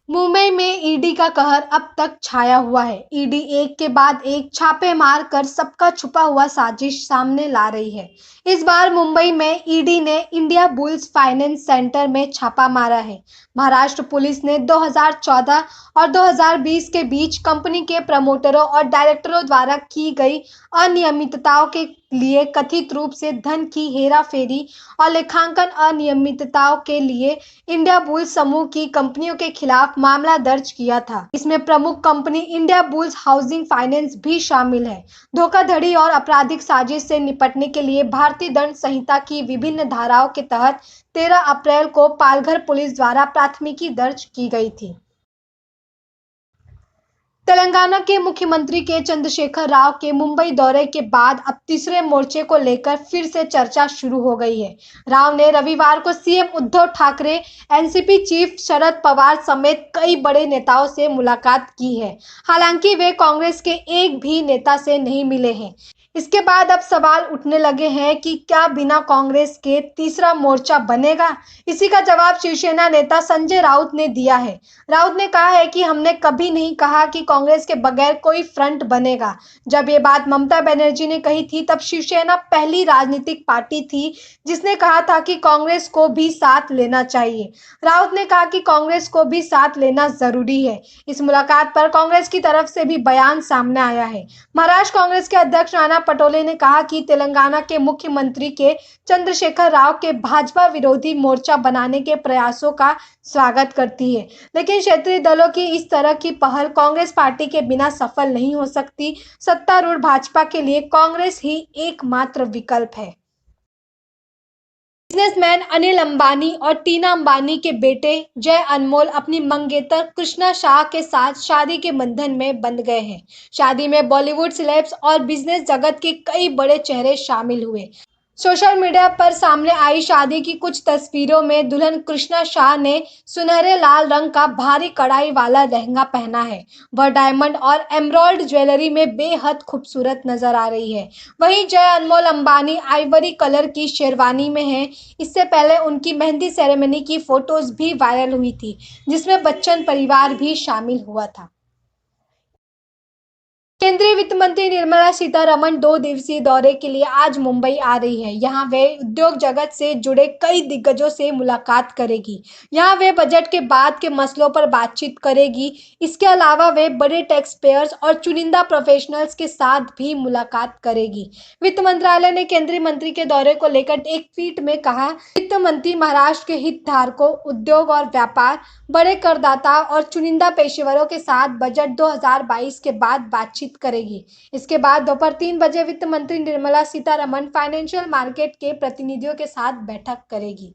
मुंबई में ईडी का कहर अब तक छाया हुआ है। ईडी एक के बाद एक छापे मार कर सबका छुपा हुआ साजिश सामने ला रही है। इस बार मुंबई में ईडी ने इंडिया बुल्स फाइनेंस सेंटर में छापा मारा है। महाराष्ट्र पुलिस ने 2014 और 2020 के बीच कंपनी के प्रमोटरों और डायरेक्टरों द्वारा की गई अनियमितताओं के लिए कथित रूप से धन की हेराफेरी और लेखांकन अनियमितताओं के लिए इंडिया बुल्स समूह की कंपनियों के खिलाफ मामला दर्ज किया था। इसमें प्रमुख company India bulls housing finance भी शामिल है। धोखाधड़ी और आपराधिक साजिश से निपटने के लिए भारतीय दंड संहिता की विभिन्न धाराओं के तहत 13 अप्रैल को पालघर पुलिस द्वारा प्राथमिकी दर्ज की गई थी। तेलंगाना के मुख्यमंत्री के चंद्रशेखर राव के मुंबई दौरे के बाद अब तीसरे मोर्चे को लेकर फिर से चर्चा शुरू हो गई है। राव ने रविवार को CM Uddhav Thackeray, NCP chief Sharad Pawar समेत कई बड़े नेताओं से मुलाकात की है। हालांकि वे कांग्रेस के एक भी नेता से नहीं मिले हैं। इसके बाद अब सवाल उठने लगे हैं कि क्या बिना कांग्रेस के तीसरा मोर्चा बनेगा? इसी का जवाब शिवसेना नेता संजय राउत ने दिया है। राउत ने कहा है कि हमने कभी नहीं कहा कि कांग्रेस के बगैर कोई फ्रंट बनेगा। जब ये बात ममता बनर्जी ने कही थी, तब शिवसेना पहली राजनीतिक पार्टी थी जिसने कहा था कि कांग्रेस को भी साथ लेना चाहिए। राउत ने कहा कि कांग्रेस को भी साथ लेना जरूरी है। इस मुलाकात पर कांग्रेस की तरफ से भी बयान सामने आया है। महाराष्ट्र कांग्रेस के अध्यक्ष नाना पटोले ने कहा कि तेलंगाना के मुख्यमंत्री के चंद्रशेखर राव के भाजपा विरोधी मोर्चा बनाने के प्रयासों का स्वागत करती है, लेकिन क्षेत्रीय दलों की इस तरह की पहल कांग्रेस पार्टी के बिना सफल नहीं हो सकती। सत्तारूढ़ भाजपा के लिए कांग्रेस ही एकमात्र विकल्प है। बिजनेसमैन अनिल अंबानी और टीना अंबानी के बेटे जय अनमोल अपनी मंगेतर कृष्णा शाह के साथ शादी के बंधन में बंध गए हैं। शादी में बॉलीवुड सेलेब्स और बिजनेस जगत के कई बड़े चेहरे शामिल हुए। सोशल मीडिया पर सामने आई शादी की कुछ तस्वीरों में दुल्हन कृष्णा शाह ने सुनहरे लाल रंग का भारी कढ़ाई वाला लहंगा पहना है। वह डायमंड और एमराल्ड ज्वेलरी में बेहद खूबसूरत नजर आ रही है। वहीं जय अनमोल अंबानी आइवरी कलर की शेरवानी में हैं। इससे पहले उनकी मेहंदी सेरेमनी की फोटोज भी वायरल हुई थी, जिसमें बच्चन परिवार भी शामिल हुआ था। केंद्रीय वित्त मंत्री निर्मला सीतारमण 2 दिवसीय दौरे के लिए आज मुंबई आ रही है। यहां वे उद्योग जगत से जुड़े कई दिग्गजों से मुलाकात करेगी। यहां वे बजट के बाद के मसलों पर बातचीत करेगी। इसके अलावा वे बड़े टैक्स पेयर्स और चुनिंदा प्रोफेशनल्स के साथ भी मुलाकात करेगी। वित्त मंत्रालय ने केंद्रीय मंत्री के दौरे को लेकर एक ट्वीट में कहा, वित्त मंत्री महाराष्ट्र के हितधारकों, उद्योग और व्यापार, बड़े करदाता और चुनिंदा पेशेवरों के साथ बजट 2022 के बाद बातचीत करेगी। इसके बाद दोपहर 3 बजे वित्त मंत्री निर्मला सीतारमण फाइनेंशियल मार्केट के प्रतिनिधियों के साथ बैठक करेगी।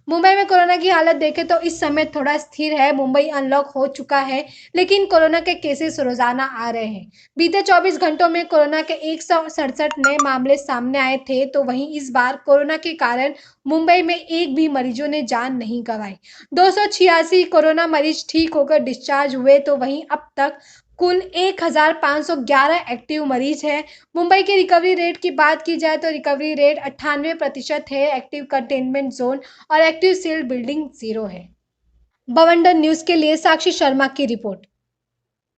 मुंबई में कोरोना की हालत देखें तो इस समय थोड़ा स्थिर है। मुंबई अनलॉक हो चुका है, लेकिन कोरोना के केसेस रोजाना आ रहे हैं। बीते 24 घंटों में कोरोना के 167 नए मामले सामने आए थे, तो वहीं इस बार कोरोना के कारण मुंबई में एक भी मरीजों ने जान नहीं गंवाई। 286 कोरोना मरीज ठीक होकर डिस्चार्ज हुए, तो वहीं अब तक कुल 1511 एक्टिव मरीज हैं। मुंबई की रिकवरी रेट की बात की जाए तो रिकवरी रेट 98% है। एक्टिव कंटेनमेंट जोन और एक्टिव सील्ड बिल्डिंग 0 है। बवंडर न्यूज के लिए साक्षी शर्मा की रिपोर्ट।